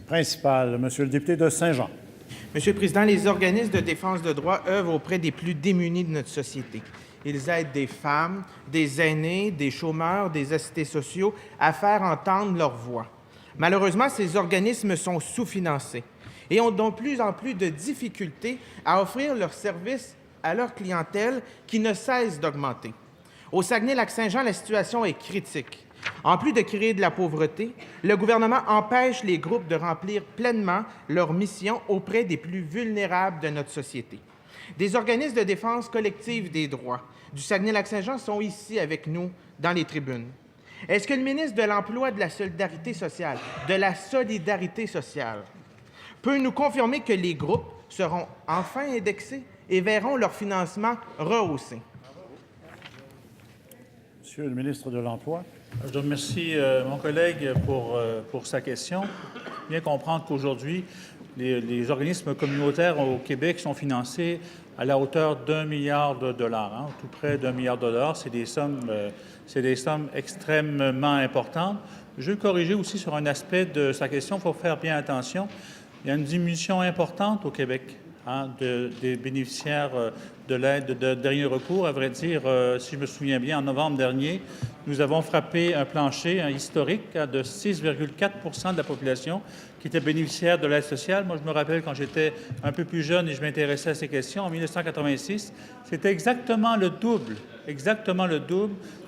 principal, Monsieur le député de Saint-Jean. Monsieur le Président, les organismes de défense de droits œuvrent auprès des plus démunis de notre société. Ils aident des femmes, des aînés, des chômeurs, des assistés sociaux à faire entendre leur voix. Malheureusement, ces organismes sont sous-financés et ont de plus en plus de difficultés à offrir leurs services à leur clientèle qui ne cesse d'augmenter. Au Saguenay-Lac-Saint-Jean, la situation est critique. En plus de créer de la pauvreté, le gouvernement empêche les groupes de remplir pleinement leur mission auprès des plus vulnérables de notre société. Des organismes de défense collective des droits du Saguenay-Lac-Saint-Jean sont ici avec nous dans les tribunes. Est-ce que le ministre de l'Emploi et de la Solidarité sociale, peut nous confirmer que les groupes seront enfin indexés et verront leur financement rehaussé? Monsieur le ministre de l'Emploi. Je remercie mon collègue pour sa question. Bien comprendre qu'aujourd'hui, les organismes communautaires au Québec sont financés à la hauteur d'1 milliard de dollars, tout près d'1 milliard de dollars. C'est des sommes extrêmement importantes. Je veux corriger aussi sur un aspect de sa question. Il faut faire bien attention. Il y a une diminution importante au Québec des bénéficiaires de l'aide de dernier recours. À vrai dire, si je me souviens bien, en novembre dernier, nous avons frappé un plancher historique de 6,4 % de la population qui était bénéficiaire de l'aide sociale. Moi, je me rappelle quand j'étais un peu plus jeune et je m'intéressais à ces questions, en 1986, c'était exactement le double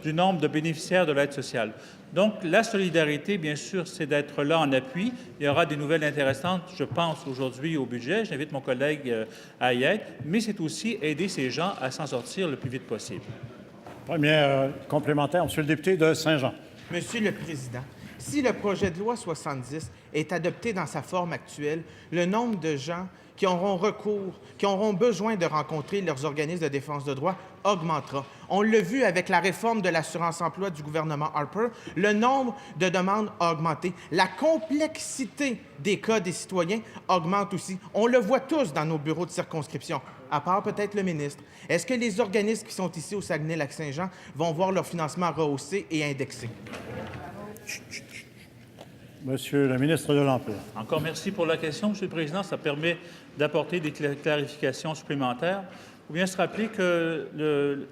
du nombre de bénéficiaires de l'aide sociale. Donc, la solidarité, bien sûr, c'est d'être là en appui. Il y aura des nouvelles intéressantes, je pense, aujourd'hui au budget. J'invite mon collègue à y être, mais c'est aussi aider ces gens à s'en sortir le plus vite possible. Première complémentaire, Monsieur le député de Saint-Jean. Monsieur le Président, si le projet de loi 70 est adopté dans sa forme actuelle, le nombre de gens qui auront besoin de rencontrer leurs organismes de défense de droits augmentera. On l'a vu avec la réforme de l'assurance-emploi du gouvernement Harper, le nombre de demandes a augmenté. La complexité des cas des citoyens augmente aussi. On le voit tous dans nos bureaux de circonscription, à part peut-être le ministre. Est-ce que les organismes qui sont ici au Saguenay-Lac-Saint-Jean vont voir leur financement rehaussé et indexé? Monsieur le ministre de l'Emploi. Encore merci pour la question, Monsieur le Président. Ça permet d'apporter des clarifications supplémentaires. Il faut bien se rappeler que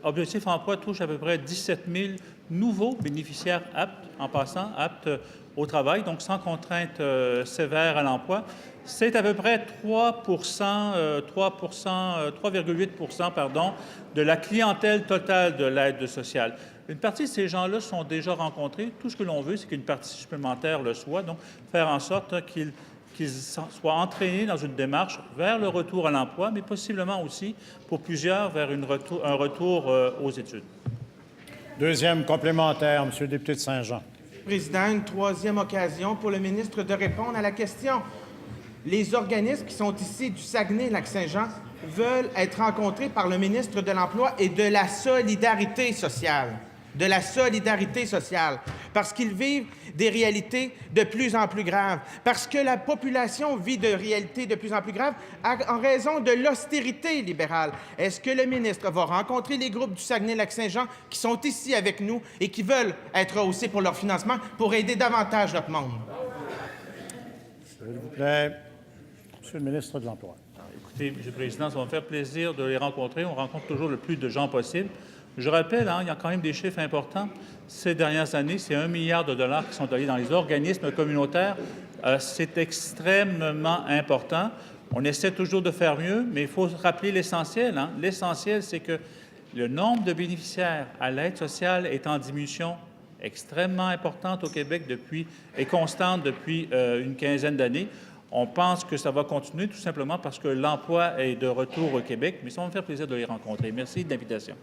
l'Objectif Emploi touche à peu près 17 000 nouveaux bénéficiaires aptes au travail, donc sans contrainte sévère à l'emploi. C'est à peu près 3,8 % de la clientèle totale de l'aide sociale. Une partie de ces gens-là sont déjà rencontrés. Tout ce que l'on veut, c'est qu'une partie supplémentaire le soit, donc faire en sorte qu'ils soient entraînés dans une démarche vers le retour à l'emploi, mais possiblement aussi, pour plusieurs, vers un retour aux études. Deuxième complémentaire, Monsieur le député de Saint-Jean. Président, une troisième occasion pour le ministre de répondre à la question. Les organismes qui sont ici du Saguenay-Lac-Saint-Jean veulent être rencontrés par le ministre de l'Emploi et de la Solidarité sociale. Parce qu'ils vivent des réalités de plus en plus graves, parce que la population vit de réalités de plus en plus graves en raison de l'austérité libérale. Est-ce que le ministre va rencontrer les groupes du Saguenay-Lac-Saint-Jean qui sont ici avec nous et qui veulent être rehaussés pour leur financement pour aider davantage notre monde? S'il vous plaît, Monsieur le ministre de l'Emploi. Écoutez, Monsieur le Président, ça va me faire plaisir de les rencontrer. On rencontre toujours le plus de gens possible. Je rappelle, il y a quand même des chiffres importants. Ces dernières années, c'est 1 milliard de dollars qui sont allés dans les organismes communautaires. C'est extrêmement important. On essaie toujours de faire mieux, mais il faut rappeler l'essentiel. L'essentiel, c'est que le nombre de bénéficiaires à l'aide sociale est en diminution extrêmement importante au Québec et constante depuis une quinzaine d'années. On pense que ça va continuer tout simplement parce que l'emploi est de retour au Québec, mais ça va me faire plaisir de les rencontrer. Merci de l'invitation.